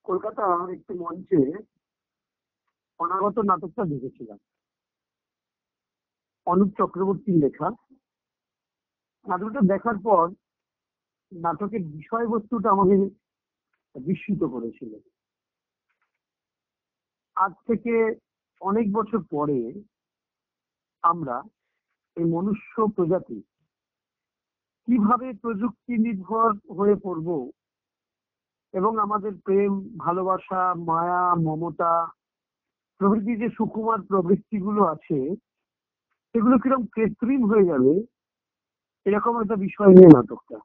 কলকাতার একটি মঞ্চে অনাগত নাটকটা দেখেছিলাম। অনুপ চক্রবর্তীর লেখা। নাটকটা দেখার পর নাটকের বিষয়বস্তুটা আমাকে বিস্মিত করেছিল। আজ থেকে অনেক বছর পরে আমরা এই মনুষ্য প্রজাতি কিভাবে প্রযুক্তি নির্ভর হয়ে পড়ব এবং আমাদের প্রেম, ভালোবাসা, মায়া, মমতা প্রভৃতি যে সুকুমার প্রবৃত্তিগুলো আছে সেগুলো কিরকম কৃত্রিম হয়ে যাবে, এরকম একটা বিষয় নিয়ে নাটকটা।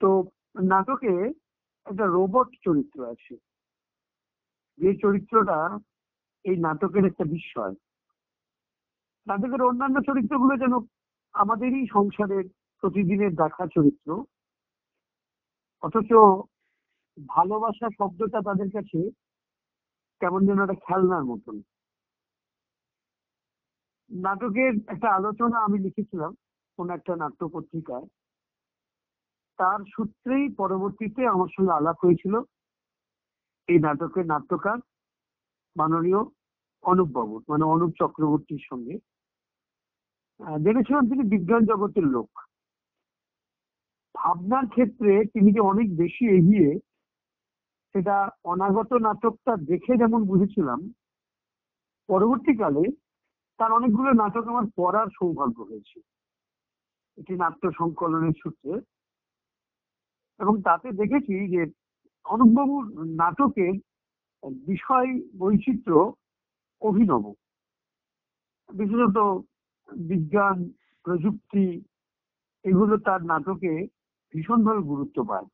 তো নাটকে একটা রোবট চরিত্র আছে, যে চরিত্রটা এই নাটকের একটা বিষয়। নাটকের অন্যান্য চরিত্রগুলো যেন আমাদেরই সংসারের প্রতিদিনের দেখা চরিত্র, অথচ ভালোবাসা শব্দটা তাদের কাছে কেমন যেন একটা খেলনার মতন। নাটকের একটা আলোচনা আমি লিখেছিলাম কোন একটা নাট্য পত্রিকায়। তার সূত্রেই পরবর্তীতে আমার সঙ্গে আলাপ হয়েছিল এই নাটকের নাট্যকার মাননীয় অনুপ বাবুর, মানে অনুপ চক্রবর্তীর সঙ্গে। জেনেছিলাম তিনি বিজ্ঞান জগতের লোক। ভাবনার ক্ষেত্রে তিনি যে অনেক বেশি এগিয়ে, সেটা অনাগত নাটকটা দেখে যেমন বুঝেছিলাম, পরবর্তীকালে তার অনেকগুলো নাটক আমার পড়ার সৌভাগ্য হয়েছে এটি নাট্য সংকলনের সূত্রে। এবং তাতে দেখেছি যে অনুপবাবুর নাটকের বিষয় বৈচিত্র্য অভিনব। বিশেষত বিজ্ঞান, প্রযুক্তি, এগুলো তার নাটকে ভীষণভাবে গুরুত্ব পায়।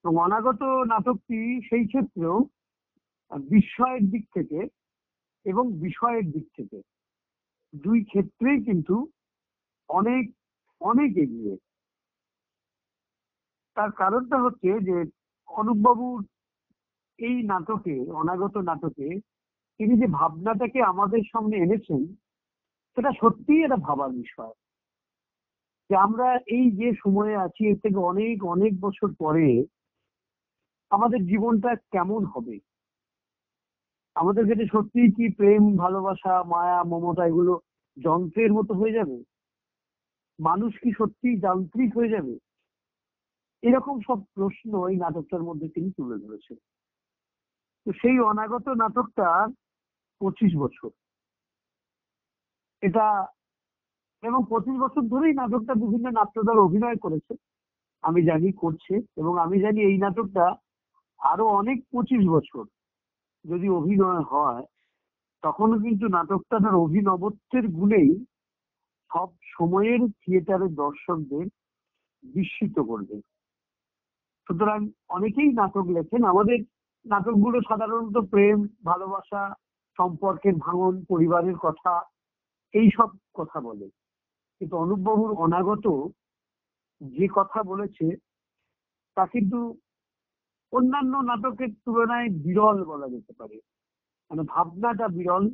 এবং অনাগত নাটকটি সেই ক্ষেত্রেও বিস্ময়ের দিক থেকে এবং বিষয়ের দিক থেকে দুই ক্ষেত্রেই কিন্তু অনেক অনেক এগিয়ে। তার কারণটা হচ্ছে যে অনুপবাবুর এই নাটকে, অনাগত নাটকে, তিনি যে ভাবনাটাকে আমাদের সামনে এনেছেন, সেটা সত্যিই একটা ভাবার বিষয়। যে আমরা এই যে সময়ে আছি, এর থেকে অনেক অনেক বছর পরে আমাদের জীবনটা কেমন হবে, আমাদের কাছে সত্যিই কি প্রেম, ভালোবাসা, মায়া, মমতা এগুলো যন্ত্রের মতো হয়ে যাবে? মানুষ কি সত্যিই যান্ত্রিক হয়ে যাবে? এরকম সব প্রশ্ন এই নাটকটার মধ্যে তিনি তুলে ধরেছেন। তো সেই অনাগত নাটকটা 25 বছর, এটা, এবং 25 বছর ধরেই নাটকটা বিভিন্ন নাট্যদল অভিনয় করেছে, আমি জানি করছে। এবং আমি জানি এই নাটকটা আরো অনেক 25 বছর যদি অভিনয় হয়, তখনও কিন্তু নাটকটা তার অভিনবত্বের গুণেই সব সময়ের থিয়েটারের দর্শকদের বিস্মিত করবে। সুতরাং অনেকেই নাটক লেখেন। আমাদের নাটকগুলো সাধারণত প্রেম, ভালোবাসা, সম্পর্কের ভাঙন, পরিবারের কথা, এই সব কথা বলে। কিন্তু অনুপবাবুর অনাগত যে কথা বলেছে তা কিন্তু অন্যান্য নাটকের তুলনায় বিরল বলা যেতে পারে। মানে ভাবনাটা বিরল,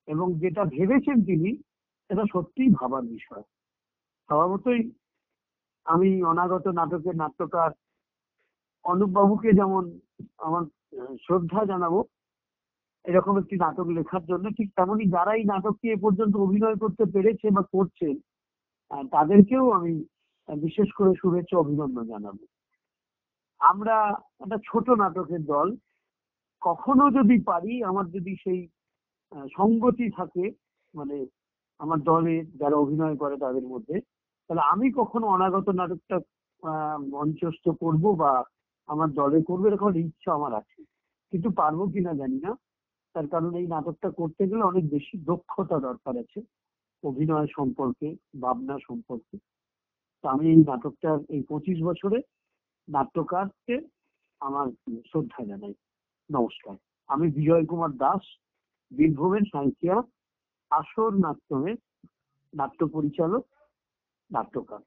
এবং যেটা ভেবেছেন তিনি, এটা সত্যিই ভাবার বিষয়। স্বভাবতই আমি অনাগত নাটকের নাট্যকার অনুপ বাবুকে যেমন আমার শ্রদ্ধা জানাবো এরকম একটি নাটক লেখার জন্য, ঠিক তেমনি যারা এই নাটকটি এ পর্যন্ত অভিনয় করতে পেরেছে বা করছেন, তাদেরকেও আমি বিশেষ করে শুভেচ্ছা অভিনন্দন জানাবো। আমরা একটা ছোট নাটকের দল, কখনো যদি পারি, আমার যদি সেই সঙ্গতি থাকে, মানে আমার দলে যারা অভিনয় করে তাদের মধ্যে, তাহলে আমি কখনো অনাগত নাটকটা মঞ্চস্থ করব বা আমার দলে করবো, এরকম ইচ্ছা আমার আছে। কিন্তু পারবো কিনা জানি না। তার কারণ এই নাটকটা করতে গেলে অনেক বেশি দক্ষতা দরকার আছে, অভিনয় সম্পর্কে, ভাবনা সম্পর্কে। তো আমি এই নাটকটার এই 25 বছরে নাট্যকারকে আমার শ্রদ্ধা জানাই। নমস্কার। আমি বিজয় কুমার দাস, বীরভূমের সাঁইথিয়া আসর নাট্যমের নাট্য পরিচালক, নাট্যকার।